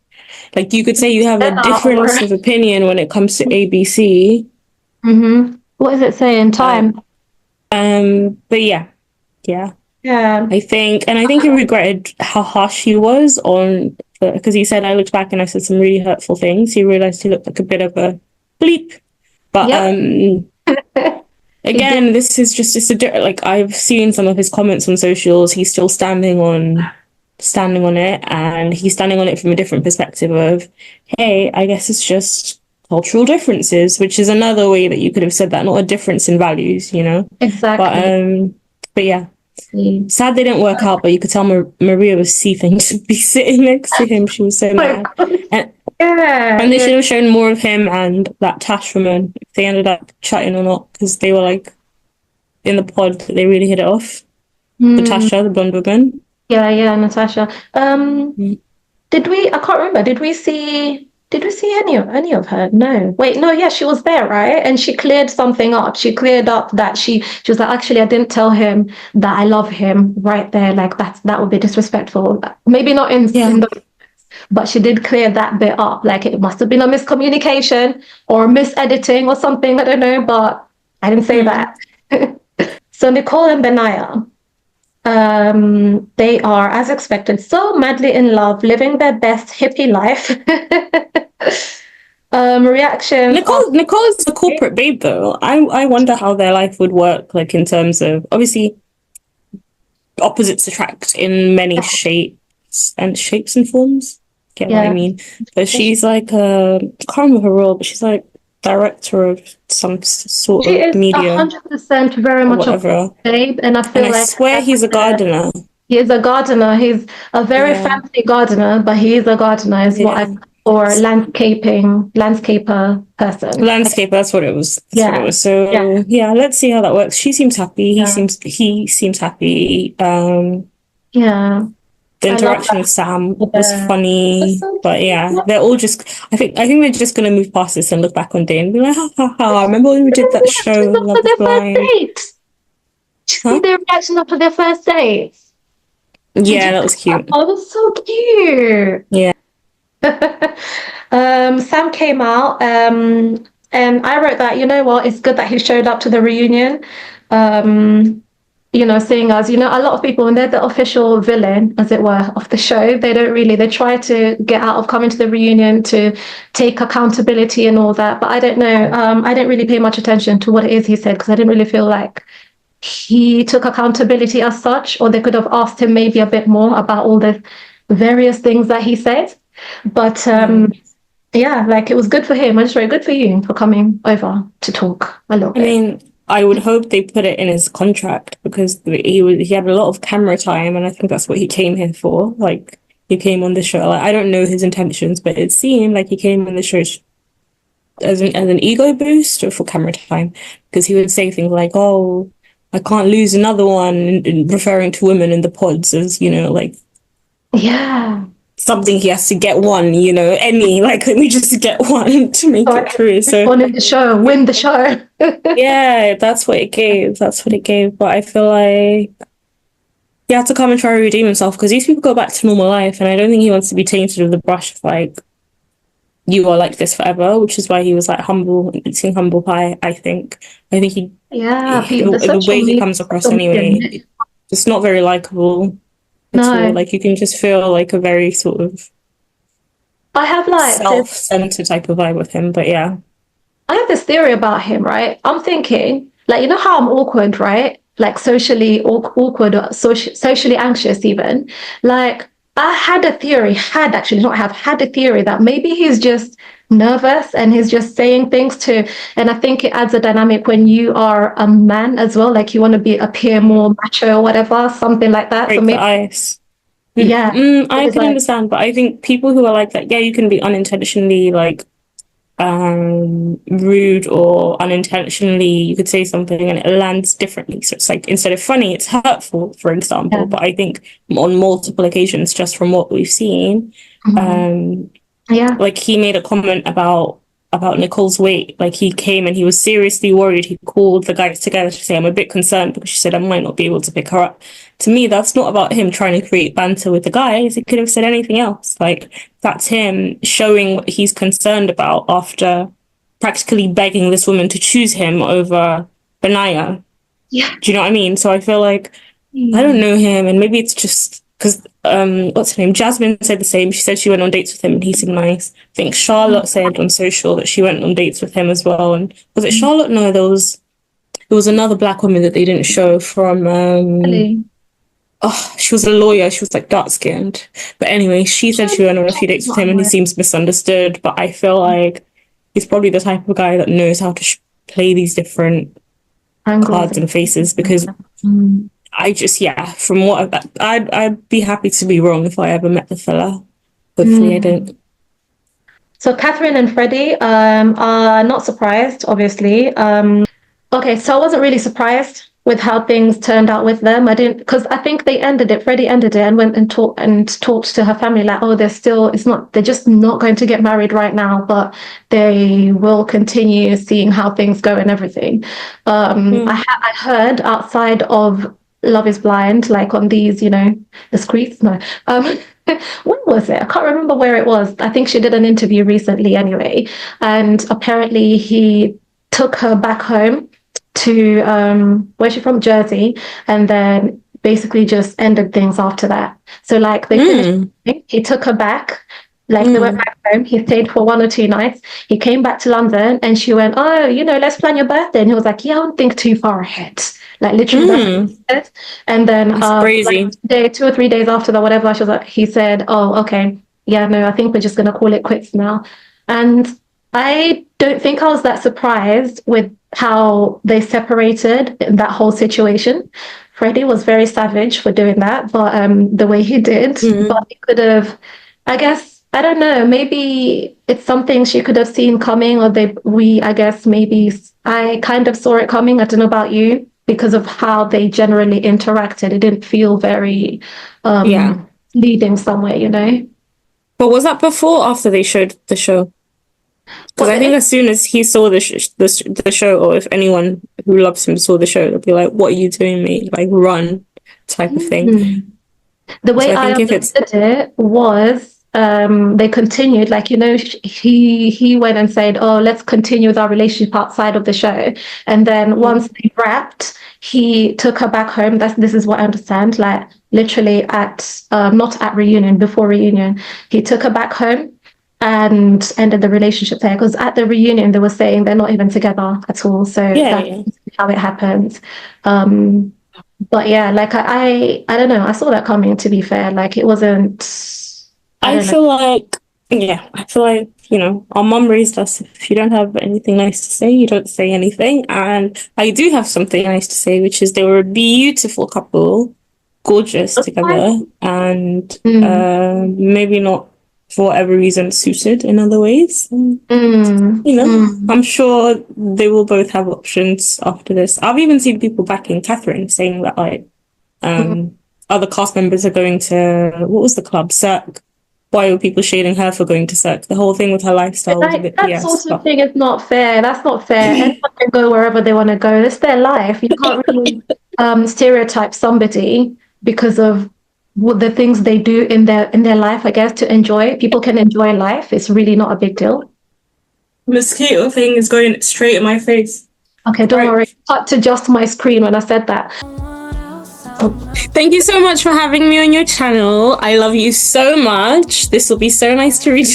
Speaker 3: like, you could say you have a difference of opinion when it comes to ABC.
Speaker 1: What does it say in time?
Speaker 3: But yeah
Speaker 1: Yeah.
Speaker 3: I think he regretted how harsh he was on, because he said, I looked back and I said some really hurtful things. He realized he looked like a bit of a bleep. But
Speaker 1: Yep. He did.
Speaker 3: again, this is just like, I've seen some of his comments on socials. He's still standing on it, and he's standing on it from a different perspective of, hey, I guess it's just cultural differences, which is another way that you could have said that, not a difference in values, you know.
Speaker 1: Exactly.
Speaker 3: But yeah, sad they didn't work out, but you could tell Maria was seething to be sitting next to him. She was so mad. And they should have shown more of him and that Tash woman, if they ended up chatting or not, because they were like in the pod, they really hit it off. Natasha, the blonde woman.
Speaker 1: Yeah, Natasha. Did we? I can't remember. Did we see any of her? No. Wait, no. Yeah, she was there, right? And she cleared something up. She cleared up that she was like, actually, I didn't tell him that I love him right there. Like that would be disrespectful. Maybe not in the, but she did clear that bit up. Like it must have been a miscommunication or misediting or something. I don't know, but I didn't say that. So Nicole and Benaya. They are, as expected, so madly in love, living their best hippie life. Reactions.
Speaker 3: Nicole is a corporate babe, though. I wonder how their life would work, like in terms of, obviously, opposites attract in many shapes and forms. Get what I mean? But she's like, I can't remember her role, but she's like director of some sort of media.
Speaker 1: 100% very much a babe, and I feel
Speaker 3: I swear he's a gardener.
Speaker 1: He is a gardener. He's a very fancy gardener, but he is a gardener, is what I or landscaper person.
Speaker 3: Landscaper, that's what it was. So yeah, let's see how that works. She seems happy. He seems happy. The interaction with Sam was funny, but yeah, they're all just. I think they're just gonna move past this and look back one day and be like, ha ha ha! Remember when we did that show? Love is Blind?
Speaker 1: See their reaction after their first date.
Speaker 3: Yeah, that was cute.
Speaker 1: Oh, that's so cute.
Speaker 3: Yeah.
Speaker 1: Sam came out, and I wrote that, you know what, it's good that he showed up to the reunion. You know, seeing as, you know, a lot of people, when they're the official villain, as it were, of the show, they try to get out of coming to the reunion to take accountability and all that. But I don't know. I didn't really pay much attention to what it is he said, because I didn't really feel like he took accountability as such, or they could have asked him maybe a bit more about all the various things that he said. But yeah, like it was good for him. I just wrote, good for you for coming over to talk a little bit.
Speaker 3: I mean, I would hope they put it in his contract, because he had a lot of camera time, and I think that's what he came here for. Like, he came on the show. Like, I don't know his intentions, but it seemed like he came on the show as an ego boost or for camera time, because he would say things like, "Oh, I can't lose another one," referring to women in the pods as, you know, like, something he has to get one, you know, let me just get one to make it true. So
Speaker 1: win the show.
Speaker 3: Yeah, that's what it gave. But I feel like he had to come and try to redeem himself, because these people go back to normal life, and I don't think he wants to be tainted with the brush of like, you are like this forever, which is why he was like humble, eating humble pie. I think he the way he comes across anyway, it's not very likable. No. Like, you can just feel like a very sort of
Speaker 1: I have like
Speaker 3: self-centered type of vibe with him, but yeah.
Speaker 1: I have this theory about him, right? I'm thinking, like, you know how I'm awkward, right? Like socially awkward, or socially anxious even. Like, I had a theory, had a theory that maybe he's just nervous and he's just saying things and I think it adds a dynamic when you are a man as well, like you want to appear more macho or whatever, something like that.
Speaker 3: Break so maybe the ice. I can understand, but I think people who are like that, you can be unintentionally like rude, or unintentionally you could say something and it lands differently, so it's like, instead of funny, it's hurtful, for example. But I think on multiple occasions, just from what we've seen, like he made a comment about Nicole's weight. Like, he came and he was seriously worried. He called the guys together to say, I'm a bit concerned because she said I might not be able to pick her up. To me, that's not about him trying to create banter with the guys. He could have said anything else. Like, that's him showing what he's concerned about after practically begging this woman to choose him over Benaya. Yeah. Do you know what I mean? So I feel like I don't know him, and maybe it's just because what's her name? Jasmine said the same. She said she went on dates with him and he seemed nice. I think Charlotte said on social that she went on dates with him as well. And was it Charlotte? No, there was another black woman that they didn't show from
Speaker 1: Really?
Speaker 3: oh, she was a lawyer. She was like dark skinned. But anyway, she said she went on a few dates with him and he seems misunderstood. But I feel like he's probably the type of guy that knows how to play these different cards and faces, because I just, yeah, from what I'd be happy to be wrong if I ever met the fella. Hopefully I don't.
Speaker 1: So Catherine and Freddie are not surprised, obviously. Okay, so I wasn't really surprised with how things turned out with them. I didn't, because I think they ended it. Freddie ended it and went and talked to her family like, oh, they're just not going to get married right now, but they will continue seeing how things go and everything. I heard outside of Love is Blind, like on these, the streets. No, when was it? I can't remember where it was. I think she did an interview recently, anyway, and apparently he took her back home to where's she from? Jersey, and then basically just ended things after that. So like they finished, he took her back, like they went back home. He stayed for 1 or 2 nights. He came back to London and she went, oh, let's plan your birthday. And he was like, yeah, I don't think too far ahead. Like literally that's what he said. And then
Speaker 3: crazy.
Speaker 1: Like 2 or 3 days after that, whatever, she was like, he said, oh, okay, yeah, no, I think we're just gonna call it quits now. And I don't think I was that surprised with how they separated in that whole situation. Freddie was very savage for doing that, but the way he did, but he could have, I guess, I don't know, maybe it's something she could have seen coming, or maybe I kind of saw it coming. I don't know about you, because of how they generally interacted. It didn't feel very leading somewhere.
Speaker 3: But was that before or after they showed the show? Because I think as soon as he saw the show, or if anyone who loves him saw the show, they'll be like, what are you doing, mate? Like, run, type of thing.
Speaker 1: The way I understood it was they continued, like, he went and said, oh, let's continue with our relationship outside of the show. And then once they wrapped, he took her back home. This is what I understand, like literally not at reunion, before reunion. He took her back home and ended the relationship there, because at the reunion they were saying they're not even together at all. So that's how it happened. But yeah, like I don't know, I saw that coming, to be fair. Like it wasn't, I feel like
Speaker 3: our mum raised us, if you don't have anything nice to say, you don't say anything. And I do have something nice to say, which is they were a beautiful couple, gorgeous together, and maybe not for whatever reason suited in other ways. I'm sure they will both have options after this. I've even seen people backing Catherine, saying that like other cast members are going to, what was the club, Cirque. Why were people shading her for going to Cirque? The whole thing with her lifestyle was a bit
Speaker 1: that
Speaker 3: BS,
Speaker 1: sort of thing is not fair. That's not fair. Anyone can go wherever they want to go. It's their life. You can't really stereotype somebody because of what the things they do in their life, I guess, to enjoy. People can enjoy life. It's really not a big deal.
Speaker 3: Mosquito thing is going straight in my face.
Speaker 1: Okay, don't worry. I had to adjust my screen when I said that.
Speaker 3: Thank you so much for having me on your channel. I love you so much. This will be so nice to read.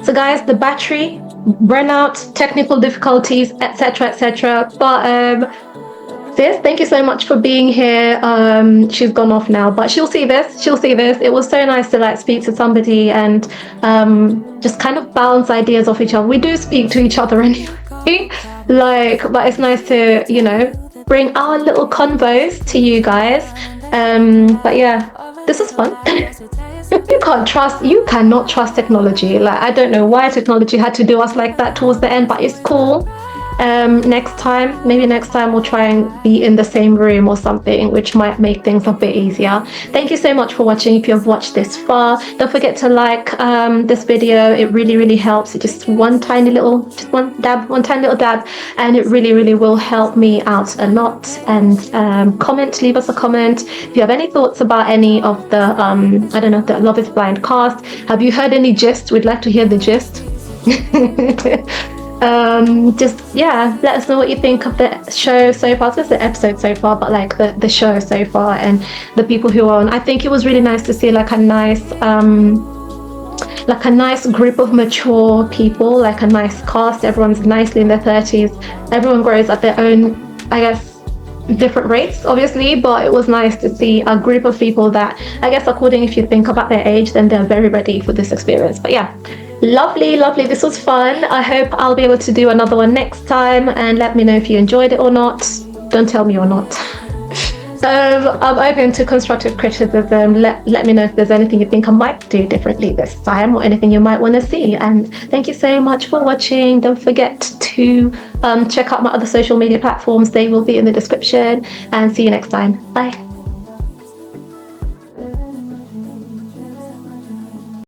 Speaker 1: So guys, the battery ran out, technical difficulties, etc. But sis, thank you so much for being here. She's gone off now, but she'll see this. It was so nice to like speak to somebody and just kind of bounce ideas off each other. We do speak to each other anyway, but it's nice to bring our little convos to you guys. But yeah, this is fun. You cannot trust technology. Like, I don't know why technology had to do us like that towards the end, but it's cool. Maybe next time we'll try and be in the same room or something, which might make things a bit easier. Thank you so much for watching. If you have watched this far, don't forget to like this video. It really helps. It's just one tiny little dab, and it really will help me out a lot. And leave us a comment if you have any thoughts about any of the I don't know, the Love is Blind cast. Have you heard any gist? We'd like to hear the gist. Let us know what you think of the show so far. This is the episode so far, but like the show so far and the people who are on. I think it was really nice to see like a nice group of mature people, like a nice cast. Everyone's nicely in their 30s. Everyone grows at their own, I guess, different rates, obviously, but it was nice to see a group of people that, I guess, according if you think about their age, then they're very ready for this experience. But yeah, lovely. This was fun. I hope I'll be able to do another one next time, and let me know if you enjoyed it or not. Don't tell me or not. I'm open to constructive criticism. Let me know if there's anything you think I might do differently this time, or anything you might want to see. And thank you so much for watching. Don't forget to check out my other social media platforms. They will be in the description, and see you next time. Bye.